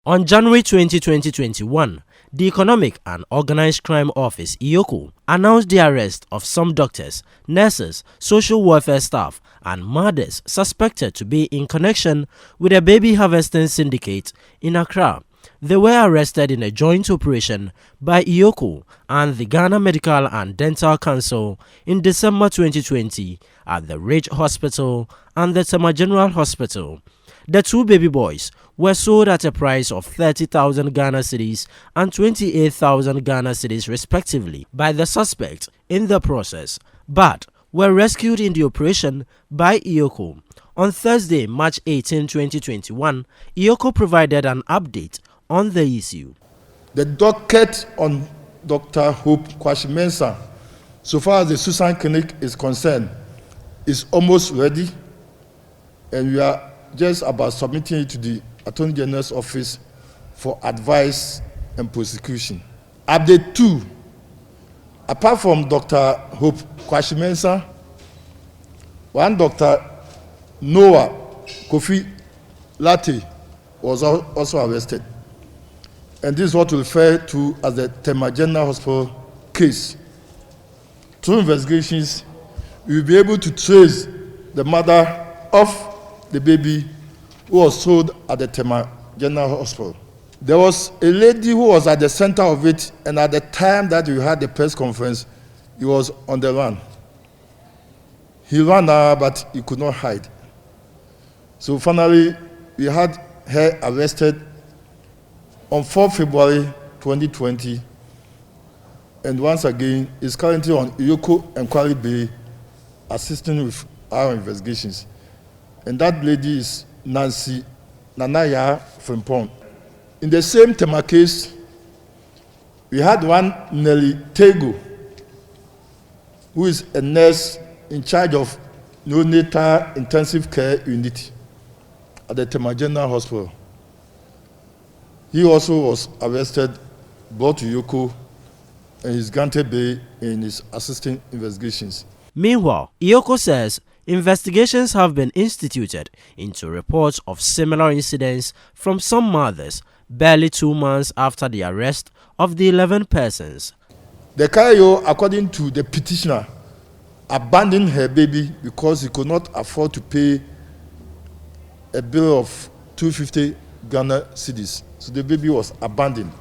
On January 20, 2021, the Economic and Organized Crime Office (EOCO) announced the arrest of some doctors, nurses, social welfare staff, and mothers suspected to be in connection with a baby harvesting syndicate in Accra. They were arrested in a joint operation by EOCO and the Ghana Medical and Dental Council in December 2020 at the Ridge Hospital and the Tema General Hospital. The two baby boys were sold at a price of 30,000 Ghana cedis and 28,000 Ghana cedis respectively by the suspect in the process, but were rescued in the operation by EOCO. On Thursday, March 18, 2021, EOCO provided an update on the issue. The docket on Dr. Hope Kwasi-Mensah, so far as the Susan Clinic is concerned, is almost ready, and we are just about submitting it to the Attorney General's office for advice and prosecution. Update 2. Apart from Dr. Hope Kwasi-Mensah, one Dr. Noah Kofi Latte was also arrested. And this is what we refer to as the Tema General Hospital case. Through investigations, we will be able to trace the mother of the baby who was sold at the Tema General Hospital. There was a lady who was at the center of it, and at the time that we had the press conference, he was on the run. He ran out, but he could not hide. So finally, we had her arrested on 4 February 2020, and once again is currently on EOCO Inquiry Bay assisting with our investigations. And that lady is Nancy Nanaya Frimpong. In the same Tema case, we had one Nelly Tego, who is a nurse in charge of neonatal intensive care unit at the Tema General Hospital. He also was arrested, brought to EOCO, and is granted bail in his assisting investigations. Meanwhile, EOCO says investigations have been instituted into reports of similar incidents from some mothers barely 2 months after the arrest of the 11 persons. The carrier, according to the petitioner, abandoned her baby because he could not afford to pay a bill of 250 Ghana cedis. So the baby was abandoned.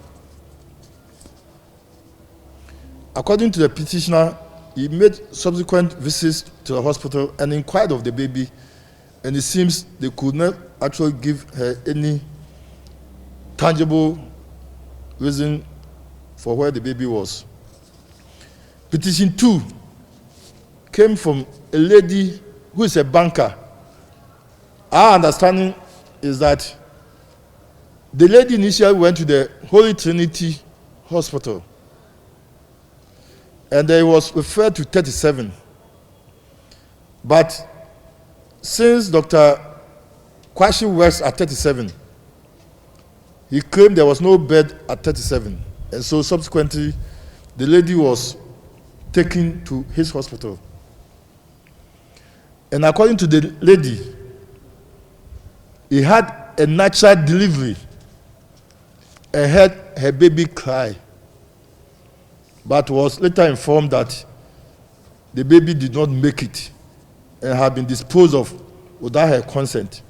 According to the petitioner, he made subsequent visits to the hospital and inquired of the baby, and it seems they could not actually give her any tangible reason for where the baby was. Petition 2 came from a lady who is a banker. Our understanding is that the lady initially went to the Holy Trinity Hospital, and they was referred to 37. But since Dr. Kwashi works at 37, he claimed there was no bed at 37. And so subsequently, the lady was taken to his hospital. And according to the lady, he had a natural delivery and heard her baby cry, but was later informed that the baby did not make it and had been disposed of without her consent.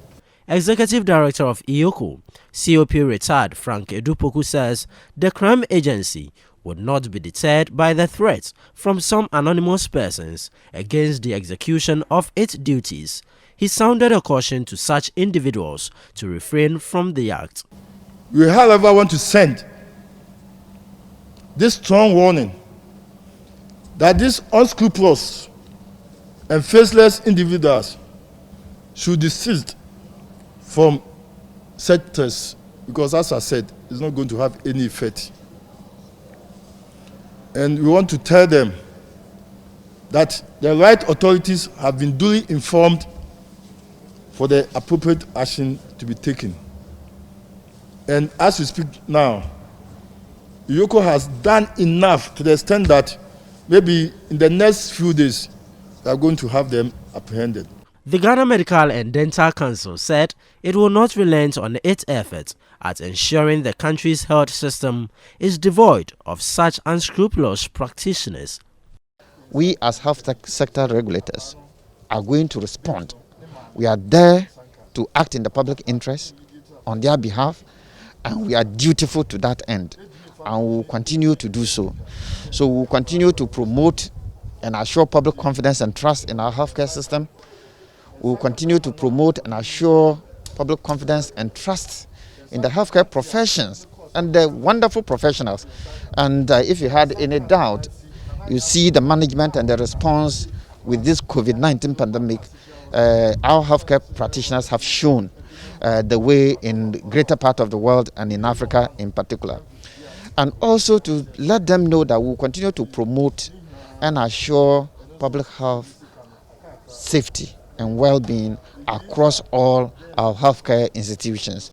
Executive Director of EOCO, COP retired Frank Edupoku, says the crime agency would not be deterred by the threats from some anonymous persons against the execution of its duties. He sounded a caution to such individuals to refrain from the act. We, however, want to send this strong warning that these unscrupulous and faceless individuals should desist from such threats, because, as I said, it's not going to have any effect. And we want to tell them that the right authorities have been duly informed for the appropriate action to be taken. And as we speak now, EOCO has done enough to the extent that maybe in the next few days, we are going to have them apprehended. The Ghana Medical and Dental Council said it will not relent on its efforts at ensuring the country's health system is devoid of such unscrupulous practitioners. We as health sector regulators are going to respond. We are there to act in the public interest on their behalf, and we are dutiful to that end, and we will continue to do so. So we will continue to promote and assure public confidence and trust in our healthcare system. We will continue to promote and assure public confidence and trust in the healthcare professions and the wonderful professionals. And if you had any doubt, you see the management and the response with this COVID-19 pandemic. Our healthcare practitioners have shown the way in the greater part of the world and in Africa in particular. And also to let them know that we will continue to promote and assure public health safety and well-being across all our healthcare institutions.